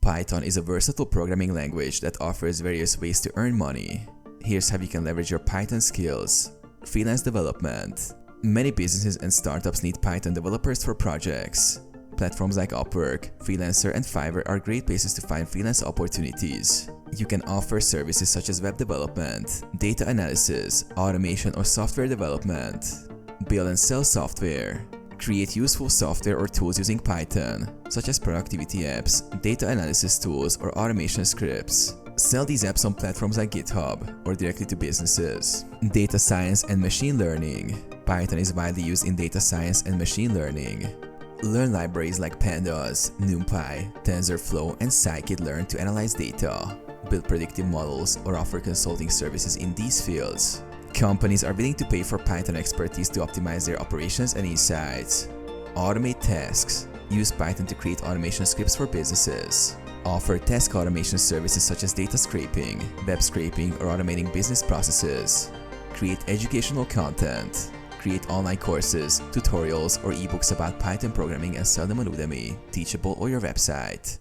Python is a versatile programming language that offers various ways to earn money. Here's how you can leverage your Python skills. Freelance development. Many businesses and startups need Python developers for projects. Platforms like Upwork, Freelancer, and Fiverr are great places to find freelance opportunities. You can offer services such as web development, data analysis, automation, or software development. Build and sell software. Create useful software or tools using Python, such as productivity apps, data analysis tools, or automation scripts. Sell these apps on platforms like GitHub or directly to businesses. Data science and machine learning. Python is widely used in data science and machine learning. Learn libraries like Pandas, NumPy, TensorFlow, and Scikit-learn to analyze data, build predictive models, or offer consulting services in these fields. Companies are willing to pay for Python expertise to optimize their operations and insights. Automate tasks. Use Python to create automation scripts for businesses. Offer task automation services such as data scraping, web scraping, or automating business processes. Create educational content. Create online courses, tutorials, or ebooks about Python programming and sell them on Udemy, Teachable, or your website.